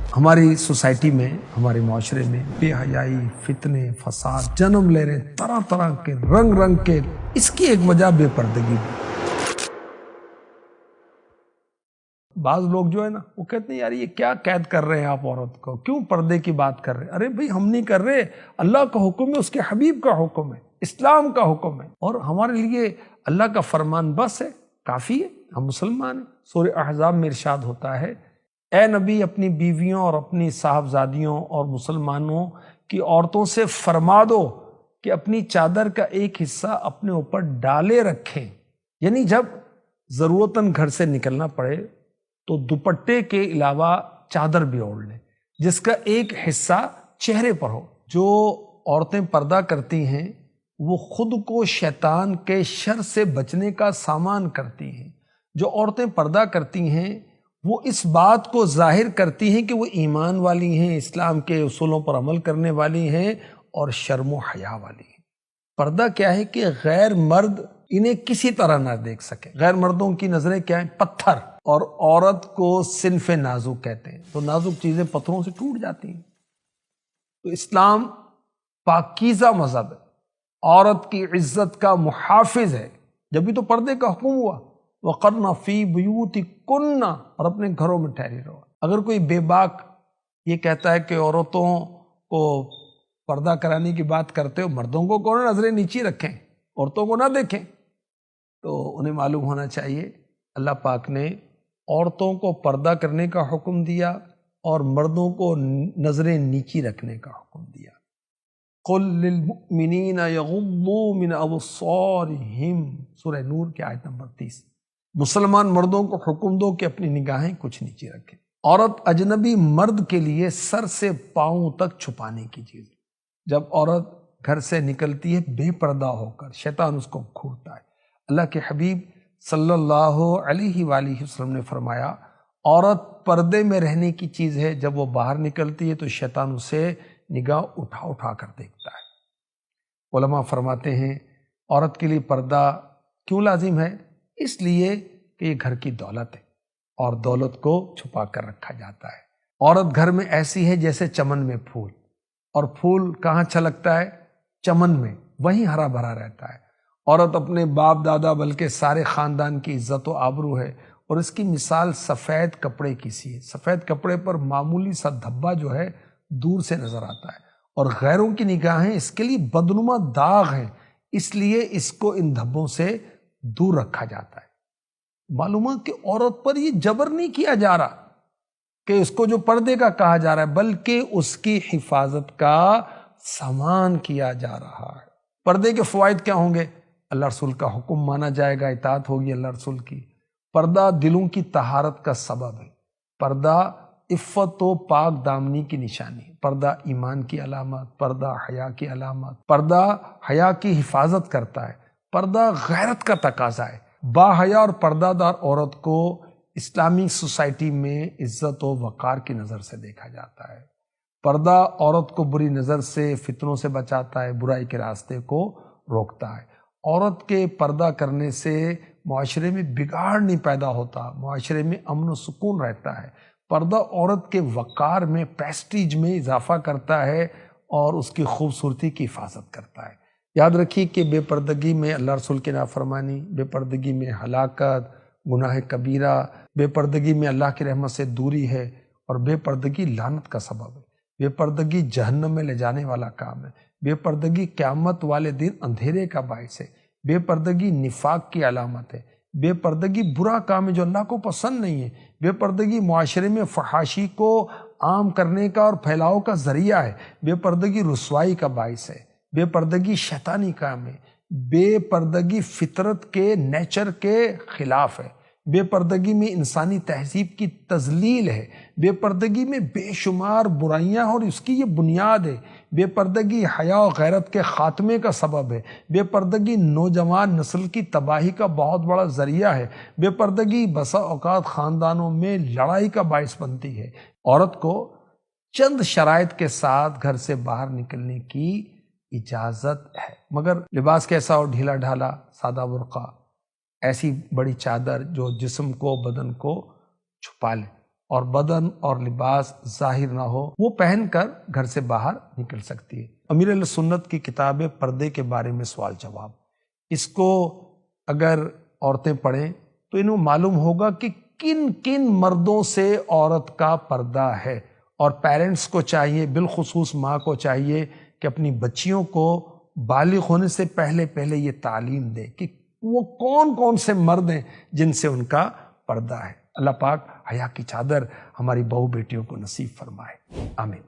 ہماری سوسائٹی میں، ہمارے معاشرے میں بے حیائی، فتنے، فساد جنم لے رہے ہیں، طرح طرح کے رنگ رنگ کے۔ اس کی ایک وجہ بے پردگی بھی۔ بعض لوگ جو ہے نا وہ کہتے ہیں یار یہ کیا قید کر رہے ہیں آپ عورت کو، کیوں پردے کی بات کر رہے ہیں؟ ارے بھائی ہم نہیں کر رہے، اللہ کا حکم ہے، اس کے حبیب کا حکم ہے، اسلام کا حکم ہے، اور ہمارے لیے اللہ کا فرمان بس ہے، کافی ہے، ہم مسلمان ہیں۔ سورہ احزاب میں ارشاد ہوتا ہے، اے نبی اپنی بیویوں اور اپنی صاحبزادیوں اور مسلمانوں کی عورتوں سے فرما دو کہ اپنی چادر کا ایک حصہ اپنے اوپر ڈالے رکھیں، یعنی جب ضرورتاً گھر سے نکلنا پڑے تو دوپٹے کے علاوہ چادر بھی اوڑھ لیں جس کا ایک حصہ چہرے پر ہو۔ جو عورتیں پردہ کرتی ہیں وہ خود کو شیطان کے شر سے بچنے کا سامان کرتی ہیں۔ جو عورتیں پردہ کرتی ہیں وہ اس بات کو ظاہر کرتی ہیں کہ وہ ایمان والی ہیں، اسلام کے اصولوں پر عمل کرنے والی ہیں اور شرم و حیا والی ہیں۔ پردہ کیا ہے کہ غیر مرد انہیں کسی طرح نہ دیکھ سکے۔ غیر مردوں کی نظریں کیا ہیں؟ پتھر، اور عورت کو صنف نازک کہتے ہیں، تو نازک چیزیں پتھروں سے ٹوٹ جاتی ہیں۔ تو اسلام پاکیزہ مذہب ہے، عورت کی عزت کا محافظ ہے، جبھی تو پردے کا حکم ہوا، وَقَرْنَ فِي بُيُوتِكُنَّ، اور اپنے گھروں میں ٹھہری رہو۔ اگر کوئی بے باک یہ کہتا ہے کہ عورتوں کو پردہ کرانے کی بات کرتے ہو، مردوں کو کون نظریں نیچی رکھیں، عورتوں کو نہ دیکھیں، تو انہیں معلوم ہونا چاہیے اللہ پاک نے عورتوں کو پردہ کرنے کا حکم دیا اور مردوں کو نظریں نیچی رکھنے کا حکم دیا۔ قُل لِّلْمُؤْمِنِينَ يَغُضُّوا مِنْ أَبْصَارِهِمْ، سورہ نور کی آیت نمبر 30۔ مسلمان مردوں کو حکم دو کہ اپنی نگاہیں کچھ نیچے رکھیں۔ عورت اجنبی مرد کے لیے سر سے پاؤں تک چھپانے کی چیز ہے۔ جب عورت گھر سے نکلتی ہے بے پردہ ہو کر، شیطان اس کو گھورتا ہے۔ اللہ کے حبیب صلی اللہ علیہ وآلہ وسلم نے فرمایا، عورت پردے میں رہنے کی چیز ہے، جب وہ باہر نکلتی ہے تو شیطان اسے نگاہ اٹھا اٹھا کر دیکھتا ہے۔ علماء فرماتے ہیں عورت کے لیے پردہ کیوں لازم ہے؟ اس لیے کہ یہ گھر کی دولت ہے اور دولت کو چھپا کر رکھا جاتا ہے۔ عورت گھر میں ایسی ہے جیسے چمن میں پھول، اور پھول کہاں چھلکتا ہے؟ چمن میں، وہیں ہرا بھرا رہتا ہے۔ عورت اپنے باپ دادا بلکہ سارے خاندان کی عزت و آبرو ہے، اور اس کی مثال سفید کپڑے کی سی ہے۔ سفید کپڑے پر معمولی سا دھبا جو ہے دور سے نظر آتا ہے، اور غیروں کی نگاہیں اس کے لیے بدنما داغ ہیں، اس لیے اس کو ان دھبوں سے دور رکھا جاتا ہے۔ معلوم ہے کہ عورت پر یہ جبر نہیں کیا جا رہا کہ اس کو جو پردے کا کہا جا رہا ہے، بلکہ اس کی حفاظت کا سامان کیا جا رہا ہے۔ پردے کے فوائد کیا ہوں گے؟ اللہ رسول کا حکم مانا جائے گا، اطاعت ہوگی اللہ رسول کی۔ پردہ دلوں کی طہارت کا سبب ہے۔ پردہ عفت و پاک دامنی کی نشانی ہے۔ پردہ ایمان کی علامت، پردہ حیا کی علامت، پردہ حیا کی حفاظت کرتا ہے۔ پردہ غیرت کا تقاضا ہے۔ با حیا اور پردہ دار عورت کو اسلامی سوسائٹی میں عزت و وقار کی نظر سے دیکھا جاتا ہے۔ پردہ عورت کو بری نظر سے، فتنوں سے بچاتا ہے، برائی کے راستے کو روکتا ہے۔ عورت کے پردہ کرنے سے معاشرے میں بگاڑ نہیں پیدا ہوتا، معاشرے میں امن و سکون رہتا ہے۔ پردہ عورت کے وقار میں، پیسٹیج میں اضافہ کرتا ہے اور اس کی خوبصورتی کی حفاظت کرتا ہے۔ یاد رکھیے کہ بے پردگی میں اللہ رسول کی نافرمانی، بے پردگی میں ہلاکت، گناہ کبیرہ، بے پردگی میں اللہ کی رحمت سے دوری ہے، اور بے پردگی لعنت کا سبب ہے۔ بے پردگی جہنم میں لے جانے والا کام ہے۔ بے پردگی قیامت والے دن اندھیرے کا باعث ہے۔ بے پردگی نفاق کی علامت ہے۔ بے پردگی برا کام ہے جو اللہ کو پسند نہیں ہے۔ بے پردگی معاشرے میں فحاشی کو عام کرنے کا اور پھیلاؤ کا ذریعہ ہے۔ بے پردگی رسوائی کا باعث ہے۔ بے پردگی شیطانی کام ہے۔ بے پردگی فطرت کے، نیچر کے خلاف ہے۔ بے پردگی میں انسانی تہذیب کی تذلیل ہے۔ بے پردگی میں بے شمار برائیاں اور اس کی یہ بنیاد ہے۔ بے پردگی حیا و غیرت کے خاتمے کا سبب ہے۔ بے پردگی نوجوان نسل کی تباہی کا بہت بڑا ذریعہ ہے۔ بے پردگی بسا اوقات خاندانوں میں لڑائی کا باعث بنتی ہے۔ عورت کو چند شرائط کے ساتھ گھر سے باہر نکلنے کی اجازت ہے، مگر لباس کیسا ہو؟ ڈھیلا ڈھالا، سادہ برقع، ایسی بڑی چادر جو جسم کو، بدن کو چھپا لے۔ اور بدن اور لباس ظاہر نہ ہو وہ پہن کر گھر سے باہر نکل سکتی ہے۔ امیر اہل سنت کی کتاب پردے کے بارے میں سوال جواب، اس کو اگر عورتیں پڑھیں تو انہیں معلوم ہوگا کہ کن کن مردوں سے عورت کا پردہ ہے، اور پیرنٹس کو چاہیے، بالخصوص ماں کو چاہیے کہ اپنی بچیوں کو بالغ ہونے سے پہلے یہ تعلیم دے کہ وہ کون کون سے مرد ہیں جن سے ان کا پردہ ہے۔ اللہ پاک حیا کی چادر ہماری بہو بیٹیوں کو نصیب فرمائے، آمین۔